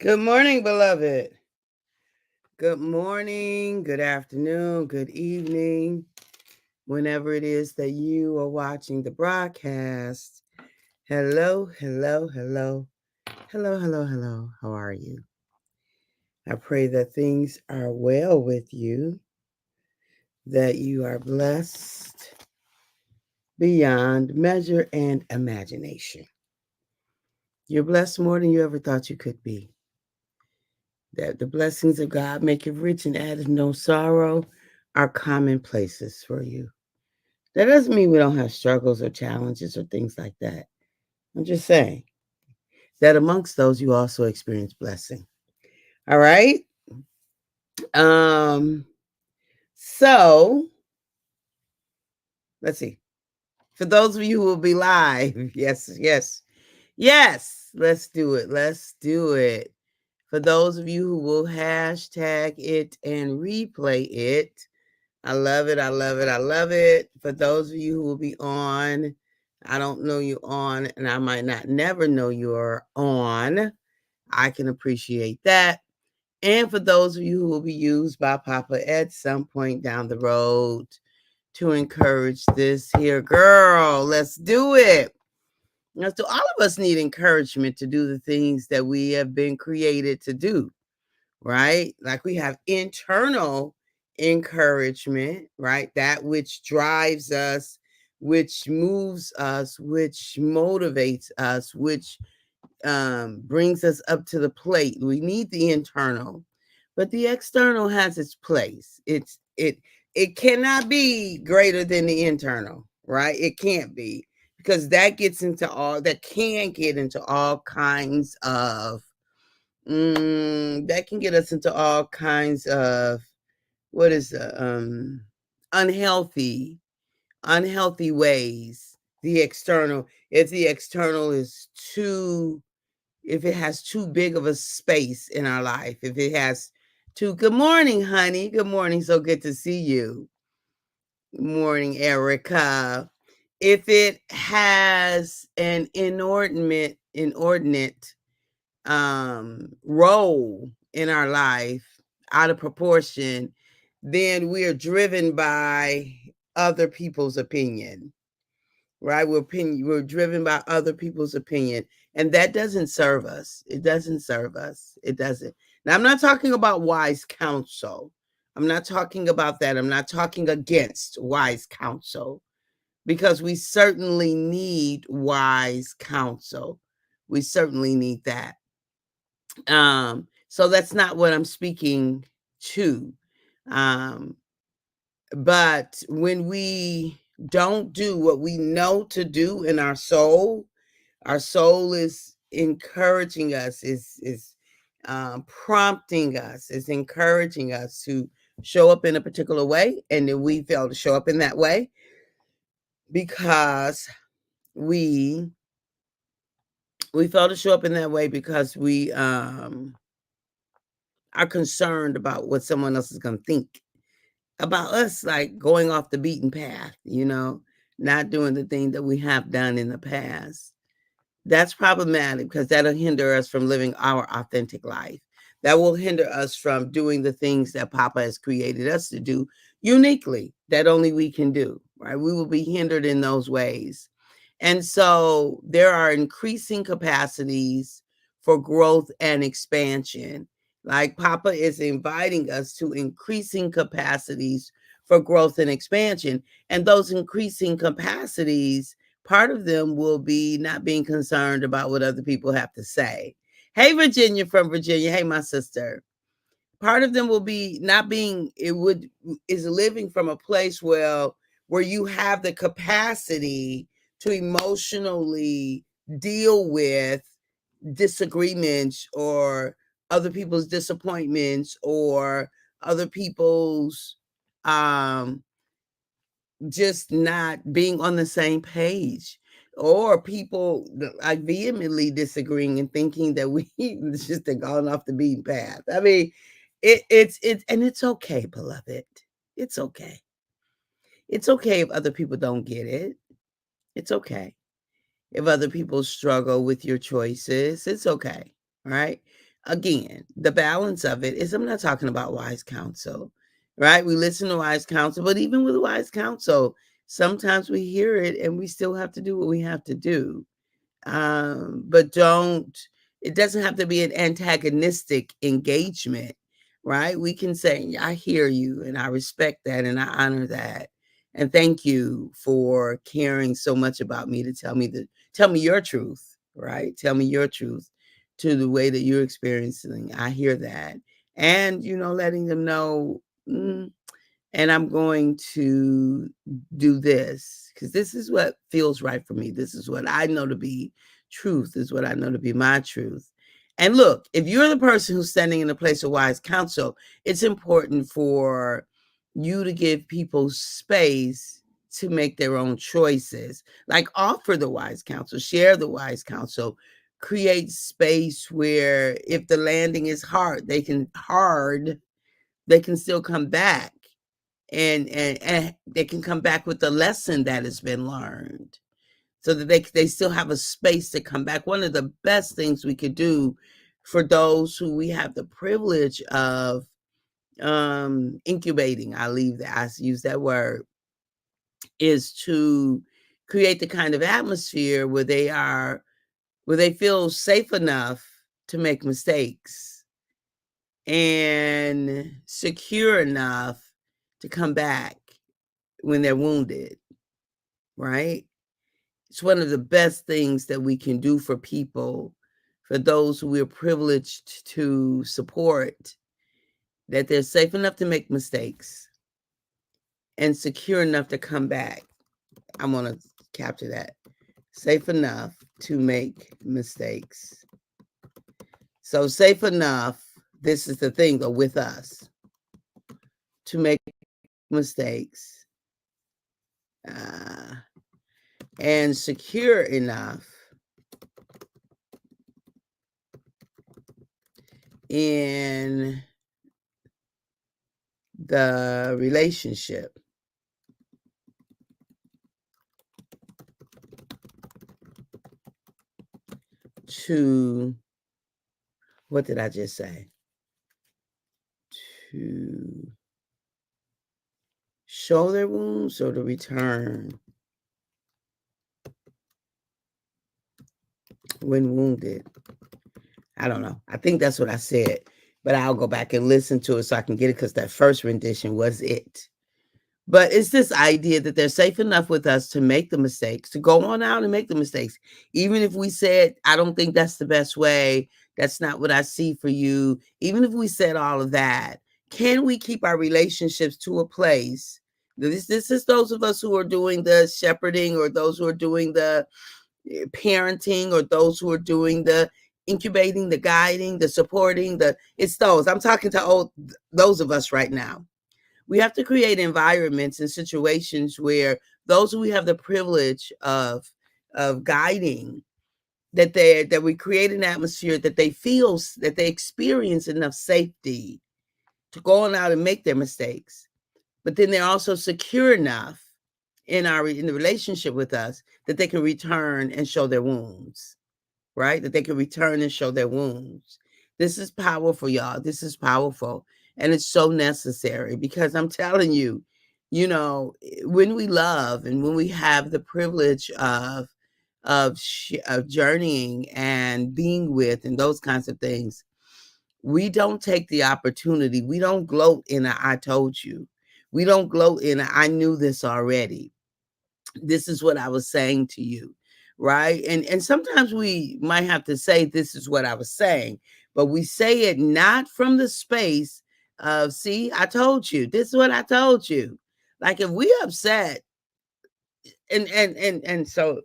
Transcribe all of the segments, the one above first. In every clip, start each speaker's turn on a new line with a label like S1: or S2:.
S1: Good morning, beloved. Good morning, good afternoon, good evening, whenever it is that you are watching the broadcast. Hello, hello, hello, hello, hello, hello. How are you? I pray that things are well with you, that you are blessed beyond measure and imagination. You're blessed more than you ever thought you could be. That the blessings of God make it rich and addeth no sorrow are commonplaces for you. That doesn't mean we don't have struggles or challenges or things like that. I'm just saying that amongst those you also experience blessing. All right? Um so let's see. For those of you who will be live, yes, yes. Yes, let's do it. Let's do it. For those of you who will hashtag it and replay it, I love it. I love it. I love it. For those of you who will be on, I don't know you on, and I might not never know you're on. I can appreciate that. And for those of you who will be used by Papa at some point down the road to encourage this here girl, let's do it. Now, so all of us need encouragement to do the things that we have been created to do, right? Like we have internal encouragement, right? That which drives us, which moves us, which motivates us, which brings us up to the plate. We need the internal, but the external has its place. It cannot be greater than the internal, right? It can't be because that can get into all kinds of that can get us into all kinds of what is unhealthy unhealthy ways. The external, if the external is too, if it has too big of a space in our life, if it has too, good morning, honey, good morning, so good to see you. Good morning, Erica. If it has an inordinate role in our life out of proportion, then we are driven by other people's opinion, right? We're driven by other people's opinion, and that doesn't serve us. It doesn't serve us. It doesn't. Now, I'm not talking about wise counsel. I'm not talking about that. I'm not talking against wise counsel because we certainly need wise counsel. We certainly need that. So that's not what I'm speaking to. Um, but when we don't do what we know to do in our soul is encouraging us, is prompting us, is encouraging us to show up in a particular way, and then we fail to show up in that way because we fail to show up in that way because we are concerned about what someone else is going to think about us, like going off the beaten path, not doing the thing that we have done in the past. That's problematic because that'll hinder us from living our authentic life. That will hinder us from doing the things that Papa has created us to do uniquely, that only we can do, right? We will be hindered in those ways. And so there are increasing capacities for growth and expansion. Like Papa is inviting us to increasing capacities for growth and expansion. And those increasing capacities, part of them will be not being concerned about what other people have to say. Hey, Virginia from Virginia. Hey, my sister. Part of them will be not being, is living from a place where you have the capacity to emotionally deal with disagreements or other people's disappointments or other people's um just not being on the same page, or people like vehemently disagreeing and thinking that we just have gone off the beaten path. I mean, it's and it's okay, beloved. It's okay. It's okay if other people don't get it. It's okay if other people struggle with your choices. It's okay, right? again, the balance of it is I'm not talking about wise counsel, right? We listen to wise counsel, but even with wise counsel, sometimes we hear it and we still have to do what we have to do. But it doesn't have to be an antagonistic engagement, right? We can say, I hear you and I respect that and I honor that. And thank you for caring so much about me to tell me your truth, right? Tell me your truth to the way that you're experiencing. I hear that. And, letting them know, and I'm going to do this because this is what feels right for me. This is what I know to be truth, is what I know to be my truth. And look, if you're the person who's standing in a place of wise counsel, it's important for you to give people space to make their own choices. Like offer the wise counsel, share the wise counsel, create space where if the landing is hard, they can still come back and they can come back with the lesson that has been learned so that they still have a space to come back. One of the best things we could do for those who we have the privilege of incubating, I use that word, is to create the kind of atmosphere where they feel safe enough to make mistakes and secure enough to come back when they're wounded, right? It's one of the best things that we can do for people, for those who we're privileged to support, that they're safe enough to make mistakes and secure enough to come back. I want to capture that. Safe enough to make mistakes. So safe enough, this is the thing though with us, to make mistakes and secure enough in the relationship to, what did I just say? To show their wounds or to return when wounded. I don't know. I think that's what I said, but I'll go back and listen to it so I can get it because that first rendition was it. But it's this idea that they're safe enough with us to make the mistakes, to go on out and make the mistakes. Even if we said, I don't think that's the best way, that's not what I see for you. Even if we said all of that, can we keep our relationships to a place? This is those of us who are doing the shepherding or those who are doing the parenting or those who are doing the incubating, the guiding, the supporting, it's those. I'm talking to those of us right now. We have to create environments and situations where those who we have the privilege of guiding, that we create an atmosphere that they feel, that they experience enough safety to go on out and make their mistakes, but then they're also secure enough in the relationship with us that they can return and show their wounds, right? That they can return and show their wounds. This is powerful, y'all. This is powerful. And it's so necessary because I'm telling you, when we love and when we have the privilege of journeying and being with and those kinds of things, we don't take the opportunity. We don't gloat in a I told you. We don't gloat in a I knew this already. This is what I was saying to you, right? And sometimes we might have to say this is what I was saying, but we say it not from the space of, see, I told you. This is what I told you. Like if we upset and so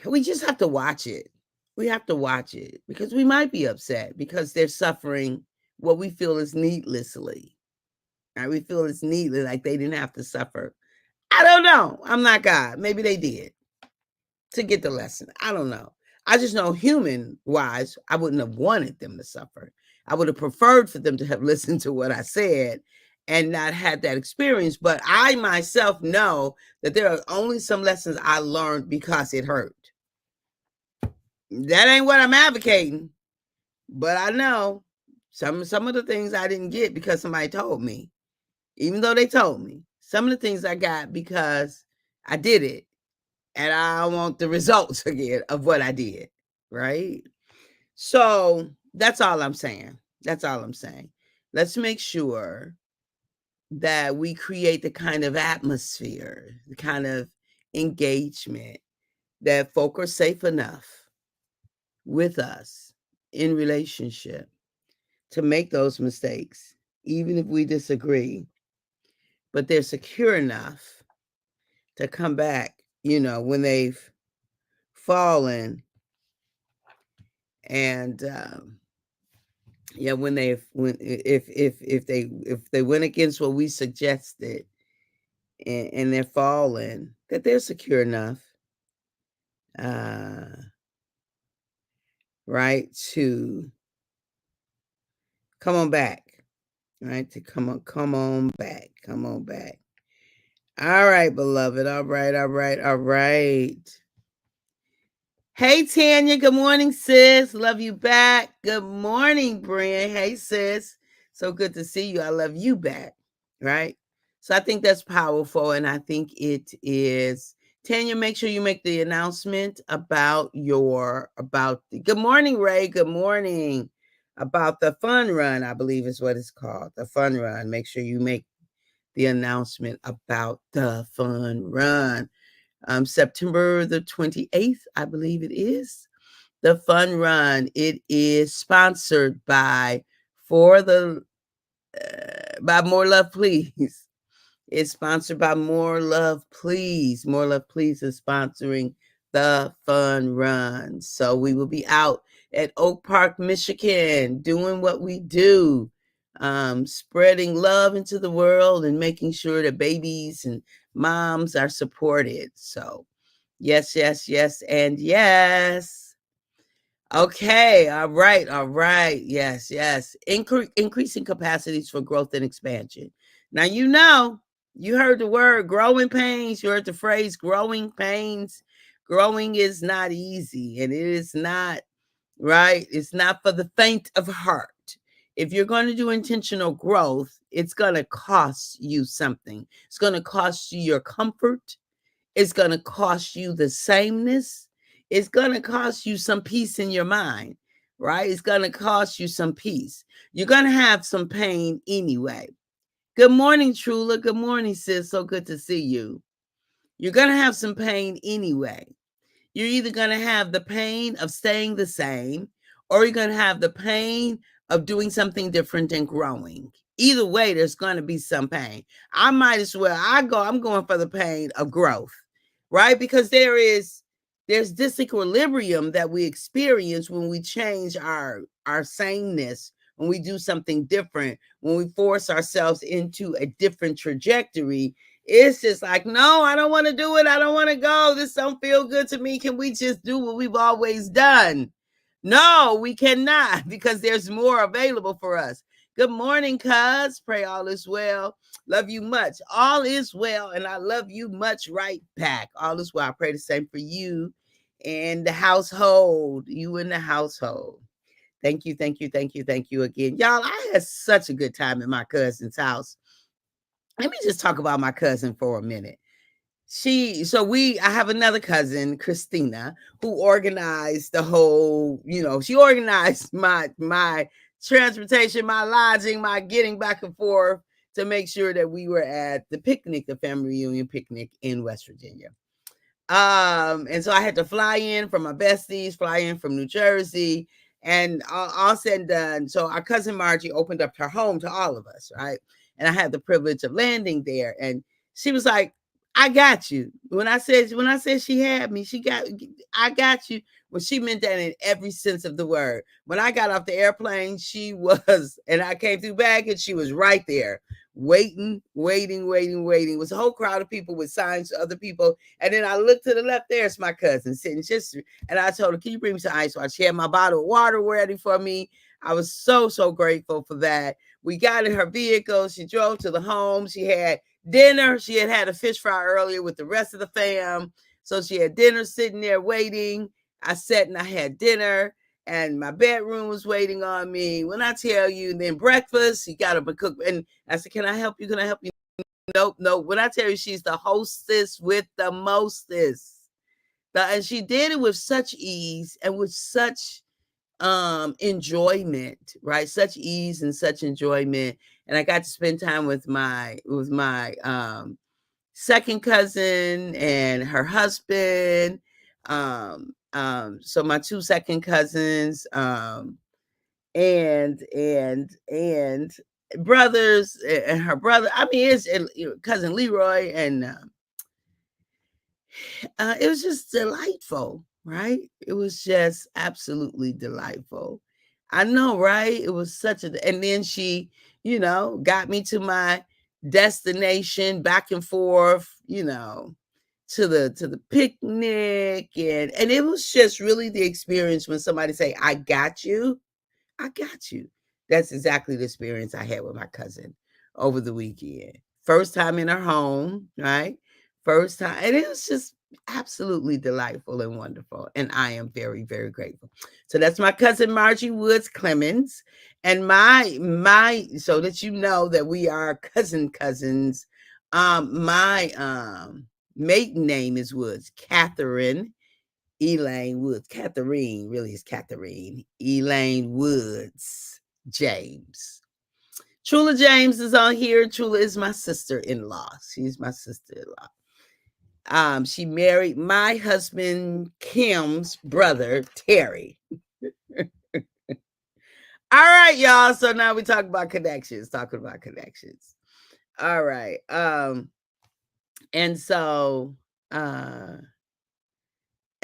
S1: we just have to watch it. We have to watch it because we might be upset because they're suffering what we feel is needlessly. Right? We feel it's needless, like they didn't have to suffer. I don't know. I'm not God. Maybe they did to get the lesson. I don't know. I just know human wise, I wouldn't have wanted them to suffer. I would have preferred for them to have listened to what I said and not had that experience. But I myself know that there are only some lessons I learned because it hurt. That ain't what I'm advocating. But I know some of the things I didn't get because somebody told me. Even though they told me. Some of the things I got because I did it. And I want the results again of what I did. Right? So that's all I'm saying. That's all I'm saying. Let's make sure that we create the kind of atmosphere, the kind of engagement that folk are safe enough with us in relationship to make those mistakes, even if we disagree, but they're secure enough to come back, when they've fallen and yeah, when if they went against what we suggested and they're fallen, that they're secure enough, uh, right, to come on back, right, to come on back, come on back. All right, beloved. All right, all right, all right. Hey, Tanya. Good morning, sis. Love you back. Good morning, Brian. Hey, sis. So good to see you. I love you back. Right? So I think that's powerful. And I think it is. Tanya, make sure you make the announcement about good morning, Ray. Good morning. About the fun run, I believe is what it's called. The fun run. Make sure you make the announcement about the fun run. September the 28th, I believe it is. The fun run. It is sponsored by by More Love Please. It's sponsored by More Love Please. More Love Please is sponsoring the fun run. So we will be out at Oak Park, Michigan, doing what we do, spreading love into the world and making sure that babies and moms are supported. So yes, yes, yes, and yes. Okay, all right, all right. Yes, yes. Increasing capacities for growth and expansion. Now, you heard the word growing pains. You heard the phrase growing pains. Growing is not easy, and it is not, right? It's not for the faint of heart. If you're going to do intentional growth, it's going to cost you something. It's going to cost you your comfort. It's going to cost you the sameness. It's going to cost you some peace in your mind, right? It's going to cost you some peace. You're going to have some pain anyway. Good morning, Trula. Good morning, sis. So good to see you. You're going to have some pain anyway. You're either going to have the pain of staying the same, or you're going to have the pain of doing something different and growing. Either way, there's going to be some pain. I might as well, I'm going for the pain of growth, right? Because there's disequilibrium that we experience when we change our sameness, when we do something different, when we force ourselves into a different trajectory. It's just like, no, I don't want to do it. I don't want to go. This don't feel good to me. Can we just do what we've always done? No, we cannot, because there's more available for us. Good morning, cuz. Pray all is well. Love you much. All is well, and I love you much right back. All is well. I pray the same for you and the household. You in the household. Thank you, thank you, thank you, thank you again. Y'all, I had such a good time at my cousin's house. Let me just talk about my cousin for a minute. I have another cousin, Christina, who organized the whole, she organized my transportation, my lodging, my getting back and forth to make sure that we were at the picnic, the family reunion picnic in West Virginia. And so I had to fly in from my besties, fly in from New Jersey, and all said and done. So our cousin Margie opened up her home to all of us, right? And I had the privilege of landing there. And she was like, I got you. When I said she had me, I got you. Well, she meant that in every sense of the word. When I got off the airplane, she was, and I came through baggage, she was right there, waiting. It was a whole crowd of people with signs to other people. And then I looked to the left, there's my cousin sitting and I told her, can you bring me some ice water? She had my bottle of water ready for me. I was so, so grateful for that. We got in her vehicle. She drove to the home. She had dinner. She had a fish fry earlier with the rest of the fam. So she had dinner sitting there waiting. I sat and I had dinner. and my bedroom was waiting on me. When I tell you, then breakfast, you got to cook. And I said, can I help you? Can I help you? Nope, nope. When I tell you she's the hostess with the mostest. And she did it with such ease and with such enjoyment, right? Such ease and such enjoyment. And I got to spend time with my second cousin and her husband. So my two second cousins, and brothers and her brother. I mean, it's cousin Leroy, and it was just delightful, right? It was just absolutely delightful. I know, right? It was such a, and then she, got me to my destination back and forth, to the picnic, and it was just really the experience when somebody say, I got you. I got you. That's exactly the experience I had with my cousin over the weekend. First time in her home, right? First time. And it was just absolutely delightful and wonderful. And I am very, very grateful. So that's my cousin Margie Woods Clemens. And so that you know that we are cousins. My maiden name is Woods, Catherine Elaine Woods. Catherine really is Catherine. Elaine Woods James. Trula James is on here. Trula is my sister-in-law. She's my sister-in-law. She married my husband Kim's brother, Terry. All right, y'all. So now we talking about connections. All right. And so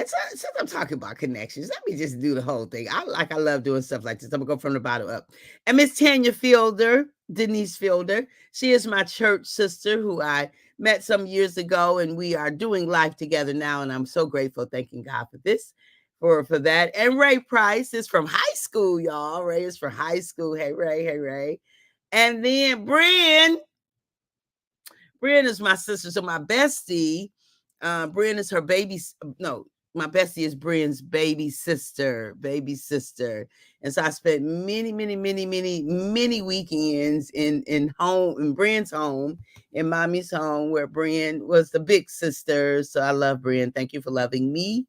S1: and so, since I'm talking about connections, let me just do the whole thing. I love doing stuff like this. I'm gonna go from the bottom up. And Miss Tanya Fielder, Denise Fielder, she is my church sister who I met some years ago, and we are doing life together now. And I'm so grateful, thanking God for this, for that. And Ray Price is from high school, y'all. Ray is from high school. Hey Ray, hey Ray. And then Brian is my sister. So my bestie, Brian is her baby. No, my bestie is Brian's baby sister. And so I spent many weekends in Brian's home, in mommy's home, where Brian was the big sister. So I love Brian. Thank you for loving me.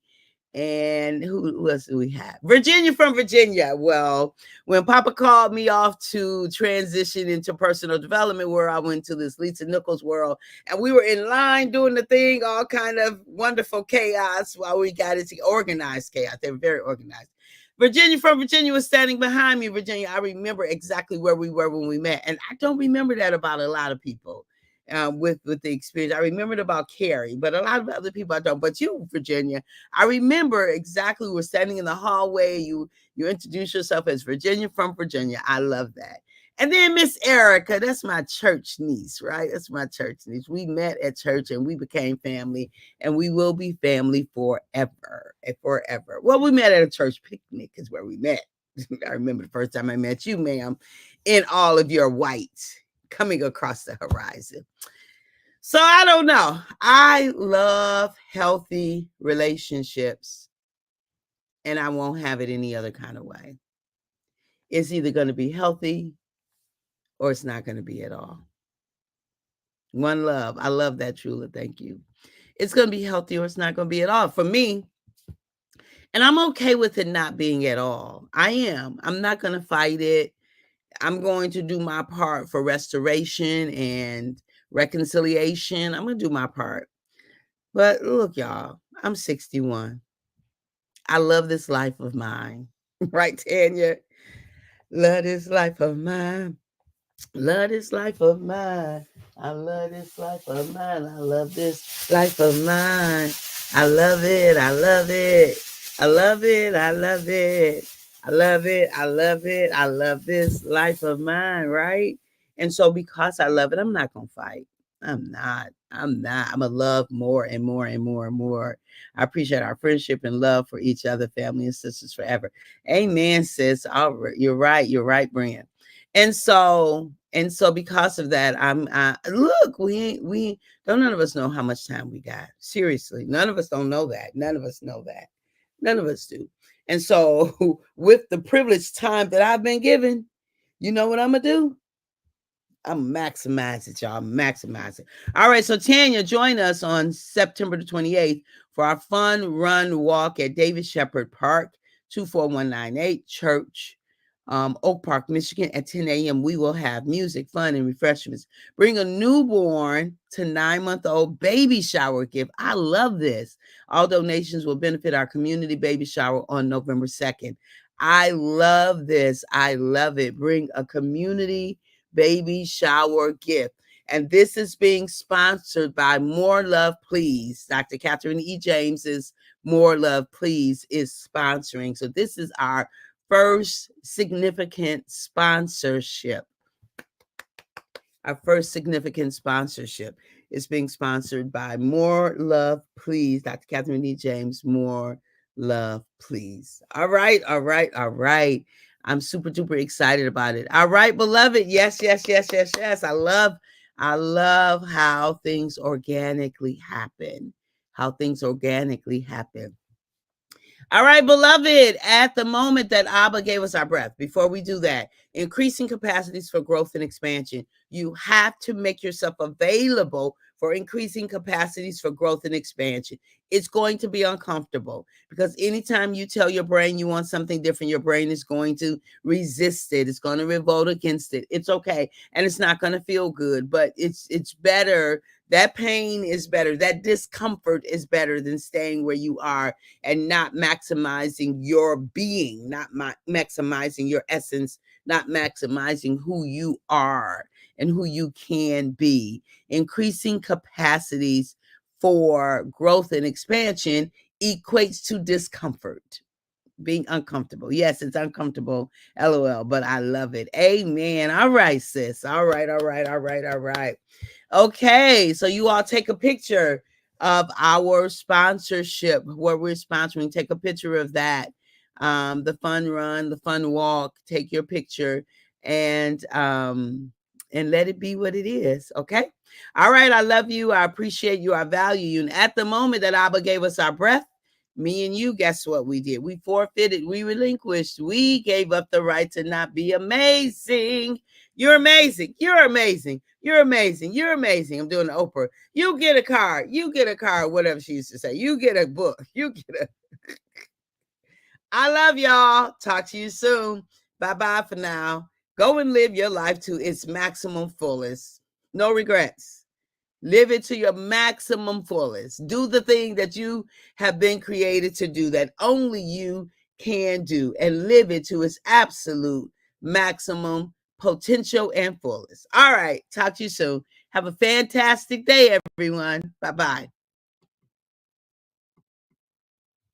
S1: And who else do we have? Virginia from Virginia. Well, when Papa called me off to transition into personal development, where I went to this Lisa Nichols world, and we were in line doing the thing, all kind of wonderful chaos while we got into organized chaos. They were very organized. Virginia from Virginia was standing behind me. Virginia, I remember exactly where we were when we met. And I don't remember that about a lot of people. With the experience, I remembered about Carrie, but a lot of other people I don't. But you, Virginia, I remember exactly. We were standing in the hallway. You introduced yourself as Virginia from Virginia. I love that. And then Miss Erica, that's my church niece, right? That's my church niece. We met at church and we became family, and we will be family forever and forever. Well, we met at a church picnic is where we met. I remember the first time I met you, ma'am, in all of your white coming across the horizon. So I don't know. I love healthy relationships, and I won't have it any other kind of way. It's either going to be healthy or it's not going to be at all. One love. I love that, Trula. Thank you. It's going to be healthy or it's not going to be at all for me. And I'm okay with it not being at all. I am. I'm not going to fight it. I'm going to do my part for restoration and reconciliation. I'm going to do my part. But look, y'all, I'm 61. I love this life of mine. Right, Tanya? Love this life of mine. Love this life of mine. I love this life of mine. I love this life of mine. I love it. I love it. I love it. I love it. I love it. I love it. I love this life of mine, right? And so because I love it, I'm not going to fight. I'm not. I'm going to love more and more and more and more. I appreciate our friendship and love for each other, family and sisters forever. Amen, sis. All right. You're right. You're right, Brian. And so because of that, look, we don't, none of us know how much time we got. Seriously, none of us don't know that. None of us know that. None of us do. And so, with the privileged time that I've been given, you know what I'm gonna do? I'm maximize it, y'all. Maximize it. All right. So Tanya, join us on September the 28th for our fun run walk at David Shepherd Park, 24198 Church, Oak Park, Michigan at 10 a.m. We will have music, fun, and refreshments. Bring a newborn to 9-month-old baby shower gift. I love this. All donations will benefit our community baby shower on November 2nd. I love this. I love it. Bring a community baby shower gift. And this is being sponsored by More Love Please. Dr. Catherine E. James's More Love Please is sponsoring. So this is our first significant sponsorship. Our first significant sponsorship is being sponsored by More Love Please. Dr. Catherine E. James, More Love Please. All right, all right, all right. I'm super duper excited about it. All right, beloved. Yes, yes, yes, yes, yes. I love how things organically happen. How things organically happen. All right, beloved, at the moment that Abba gave us our breath, before we do that, increasing capacities for growth and expansion, you have to make yourself available for increasing capacities for growth and expansion. It's going to be uncomfortable because anytime you tell your brain you want something different, your brain is going to resist it. It's going to revolt against it. It's okay. And it's not going to feel good, but it's better. That pain is better. That discomfort is better than staying where you are and not maximizing your being, not maximizing your essence, not maximizing who you are and who you can be. Increasing capacities for growth and expansion equates to discomfort, being uncomfortable. Yes, it's uncomfortable, LOL, but I love it. Amen. All right, sis. All right, all right, all right, all right. Okay, so you all take a picture of our sponsorship, where we're sponsoring. Take a picture of that. The fun run, the fun walk. Take your picture and let it be what it is. Okay. All right. I love you. I appreciate you. I value you. And at the moment that Abba gave us our breath, me and you, guess what we did? We forfeited, we relinquished, we gave up the right to not be amazing. You're amazing. You're amazing. You're amazing. You're amazing. I'm doing the Oprah. You get a car. You get a car. Whatever she used to say. You get a book. You get a. I love y'all. Talk to you soon. Bye-bye for now. Go and live your life to its maximum fullest. No regrets. Live it to your maximum fullest. Do the thing that you have been created to do, that only you can do, and live it to its absolute maximum potential and fullest. All right. Talk to you soon. Have a fantastic day, everyone. Bye-bye.